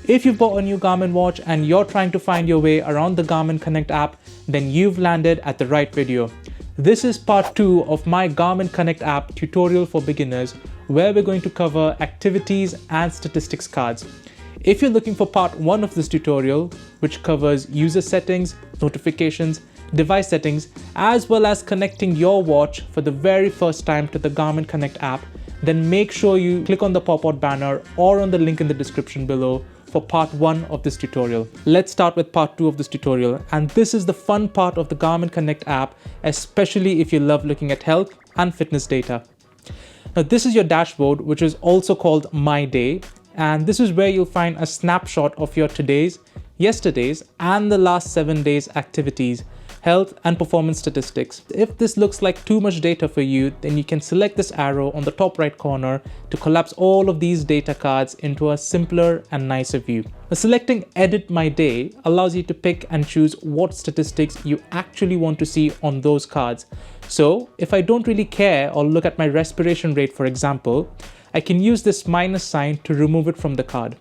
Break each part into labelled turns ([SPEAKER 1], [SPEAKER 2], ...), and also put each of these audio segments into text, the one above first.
[SPEAKER 1] If you've bought a new Garmin watch and you're trying to find your way around the Garmin Connect app, then you've landed at the right video. This is part 2 of my Garmin Connect app tutorial for beginners, where we're going to cover activities and statistics cards. If you're looking for part 1 of this tutorial, which covers user settings, notifications, device settings, as well as connecting your watch for the very first time to the Garmin Connect app, then make sure you click on the pop-out banner or on the link in the description below for part 1 of this tutorial. Let's start with part 2 of this tutorial, and this is the fun part of the Garmin Connect app, especially if you love looking at health and fitness data. Now this is your dashboard, which is also called My Day, and this is where you'll find a snapshot of your today's, yesterday's, and the last 7 days activities, health and performance statistics. If this looks like too much data for you, then you can select this arrow on the top right corner to collapse all of these data cards into a simpler and nicer view. Now, selecting Edit My Day allows you to pick and choose what statistics you actually want to see on those cards. So if I don't really care or look at my respiration rate, for example, I can use this minus sign to remove it from the card.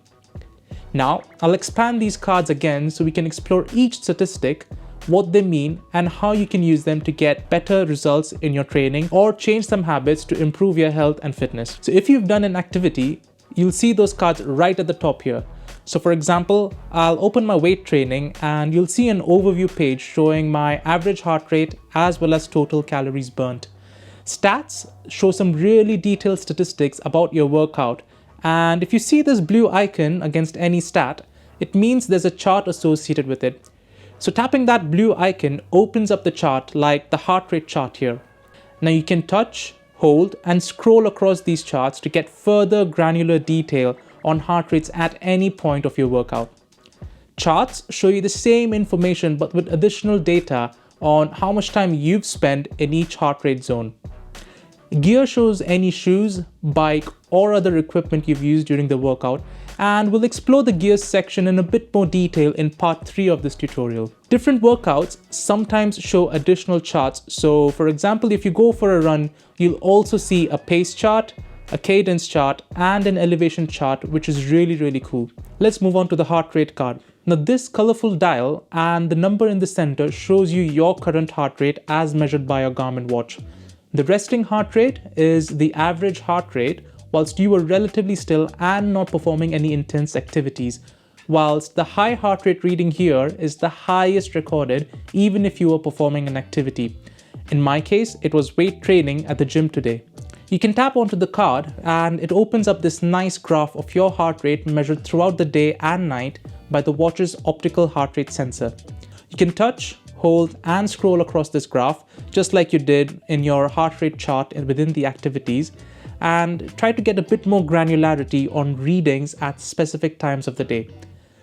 [SPEAKER 1] Now I'll expand these cards again so we can explore each statistic, what they mean, and how you can use them to get better results in your training or change some habits to improve your health and fitness. So if you've done an activity, you'll see those cards right at the top here. So for example, I'll open my weight training and you'll see an overview page showing my average heart rate as well as total calories burnt. Stats show some really detailed statistics about your workout, and if you see this blue icon against any stat, it means there's a chart associated with it. So tapping that blue icon opens up the chart like the heart rate chart here. Now you can touch, hold, and scroll across these charts to get further granular detail on heart rates at any point of your workout. Charts show you the same information but with additional data on how much time you've spent in each heart rate zone. Gear shows any shoes, bike, or other equipment you've used during the workout, and we'll explore the gears section in a bit more detail in part 3 of this tutorial. Different workouts sometimes show additional charts, so for example, if you go for a run, you'll also see a pace chart, a cadence chart, and an elevation chart, which is really cool. Let's move on to the heart rate card. Now this colorful dial and the number in the center shows you your current heart rate as measured by your Garmin watch. The resting heart rate is the average heart rate whilst you were relatively still and not performing any intense activities, whilst the high heart rate reading here is the highest recorded even if you were performing an activity. In my case, it was weight training at the gym today. You can tap onto the card and it opens up this nice graph of your heart rate measured throughout the day and night by the watch's optical heart rate sensor. You can touch, hold, and scroll across this graph just like you did in your heart rate chart within the activities, and try to get a bit more granularity on readings at specific times of the day.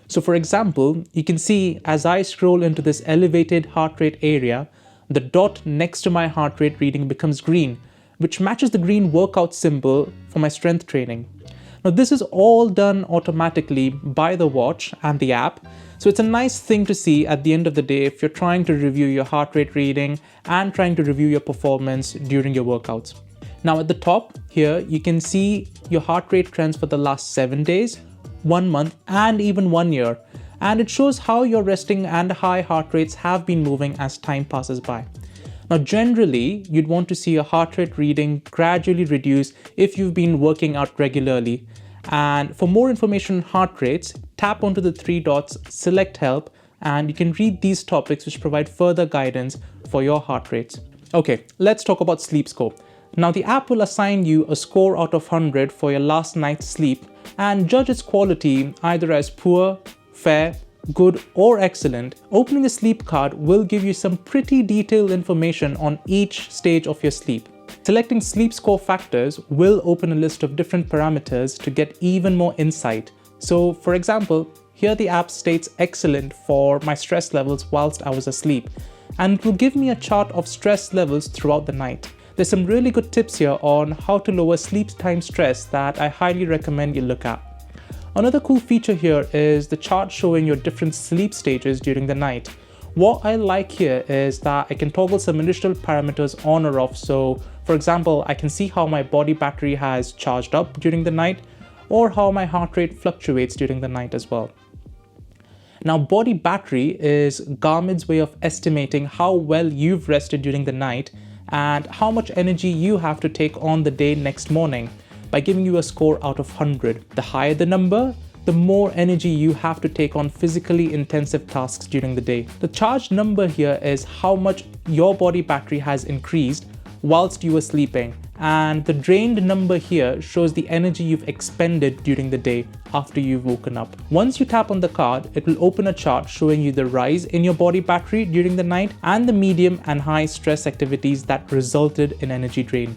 [SPEAKER 1] So for example, you can see as I scroll into this elevated heart rate area, the dot next to my heart rate reading becomes green, which matches the green workout symbol for my strength training. Now this is all done automatically by the watch and the app, so it's a nice thing to see at the end of the day if you're trying to review your heart rate reading and trying to review your performance during your workouts. Now at the top here, you can see your heart rate trends for the last 7 days, 1 month, and even 1 year, and it shows how your resting and high heart rates have been moving as time passes by. Now generally, you'd want to see your heart rate reading gradually reduce if you've been working out regularly. And for more information on heart rates, tap onto the 3 dots, select help, and you can read these topics which provide further guidance for your heart rates. Okay, let's talk about sleep score. Now the app will assign you a score out of 100 for your last night's sleep and judge its quality either as poor, fair, good, or excellent. Opening the sleep card will give you some pretty detailed information on each stage of your sleep. Selecting sleep score factors will open a list of different parameters to get even more insight. So for example, here the app states excellent for my stress levels whilst I was asleep, and it will give me a chart of stress levels throughout the night. There's some really good tips here on how to lower sleep time stress that I highly recommend you look at. Another cool feature here is the chart showing your different sleep stages during the night. What I like here is that I can toggle some initial parameters on or off. So for example, I can see how my body battery has charged up during the night, or how my heart rate fluctuates during the night as well. Now, body battery is Garmin's way of estimating how well you've rested during the night and how much energy you have to take on the day next morning by giving you a score out of 100. The higher the number, the more energy you have to take on physically intensive tasks during the day. The charged number here is how much your body battery has increased whilst you were sleeping, and the drained number here shows the energy you've expended during the day after you've woken up. Once you tap on the card, it will open a chart showing you the rise in your body battery during the night and the medium and high stress activities that resulted in energy drain.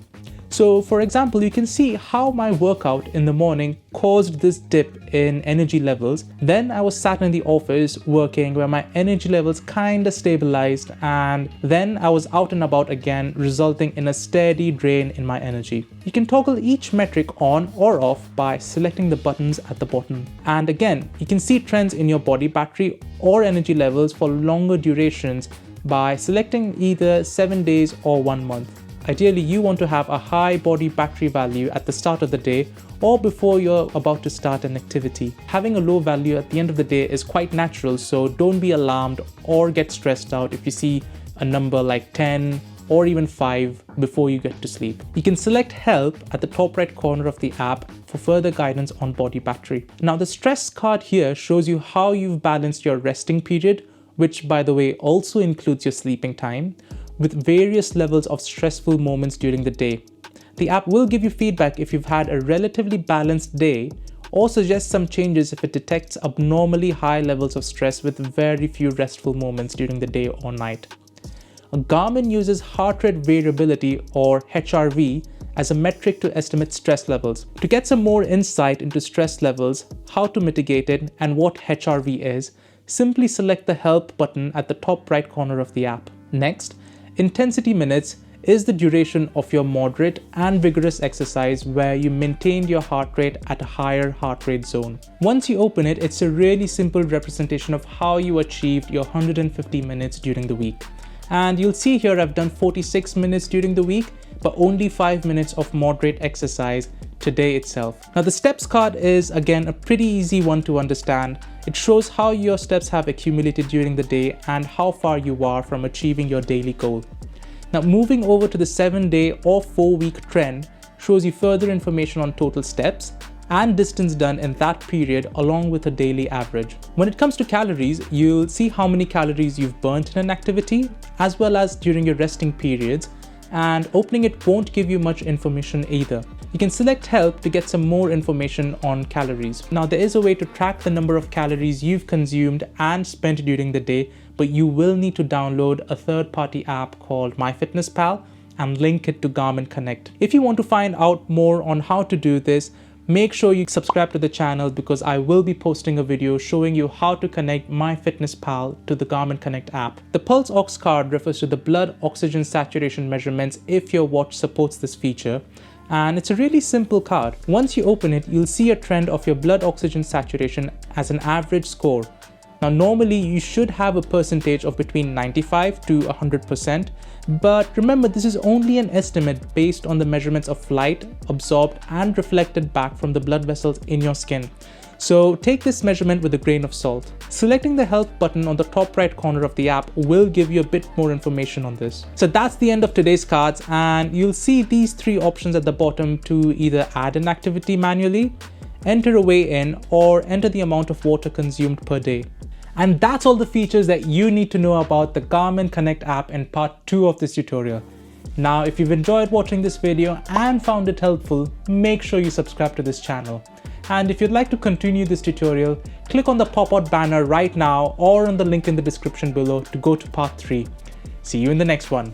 [SPEAKER 1] So for example, you can see how my workout in the morning caused this dip in energy levels. Then I was sat in the office working where my energy levels kinda stabilized, and then I was out and about again, resulting in a steady drain in my energy. You can toggle each metric on or off by selecting the buttons at the bottom. And again, you can see trends in your body battery or energy levels for longer durations by selecting either 7 days or 1 month. Ideally, you want to have a high body battery value at the start of the day or before you're about to start an activity. Having a low value at the end of the day is quite natural, so don't be alarmed or get stressed out if you see a number like 10 or even 5 before you get to sleep. You can select help at the top right corner of the app for further guidance on body battery. Now, the stress card here shows you how you've balanced your resting period, which by the way also includes your sleeping time, with various levels of stressful moments during the day. The app will give you feedback if you've had a relatively balanced day or suggest some changes if it detects abnormally high levels of stress with very few restful moments during the day or night. Garmin uses heart rate variability, or HRV, as a metric to estimate stress levels. To get some more insight into stress levels, how to mitigate it, and what HRV is, simply select the Help button at the top right corner of the app. Next, intensity minutes is the duration of your moderate and vigorous exercise where you maintained your heart rate at a higher heart rate zone. Once you open it, it's a really simple representation of how you achieved your 150 minutes during the week. And you'll see here I've done 46 minutes during the week, but only 5 minutes of moderate exercise today itself. Now, the steps card is again a pretty easy one to understand. It shows how your steps have accumulated during the day and how far you are from achieving your daily goal. Now, moving over to the 7-day or 4-week trend shows you further information on total steps and distance done in that period along with a daily average. When it comes to calories, you'll see how many calories you've burnt in an activity as well as during your resting periods, and opening it won't give you much information either. You can select Help to get some more information on calories. Now, there is a way to track the number of calories you've consumed and spent during the day, but you will need to download a third-party app called MyFitnessPal and link it to Garmin Connect. If you want to find out more on how to do this, make sure you subscribe to the channel because I will be posting a video showing you how to connect MyFitnessPal to the Garmin Connect app. The Pulse Ox card refers to the blood oxygen saturation measurements if your watch supports this feature. And it's a really simple card. Once you open it, you'll see a trend of your blood oxygen saturation as an average score. Now, normally you should have a percentage of between 95 to 100%, but remember, this is only an estimate based on the measurements of light absorbed and reflected back from the blood vessels in your skin. So take this measurement with a grain of salt. Selecting the Help button on the top right corner of the app will give you a bit more information on this. So that's the end of today's cards, and you'll see these 3 options at the bottom to either add an activity manually, enter a weigh-in, or enter the amount of water consumed per day. And that's all the features that you need to know about the Garmin Connect app in part 2 of this tutorial. Now, if you've enjoyed watching this video and found it helpful, make sure you subscribe to this channel. And if you'd like to continue this tutorial, click on the pop-out banner right now or on the link in the description below to go to part 3. See you in the next one.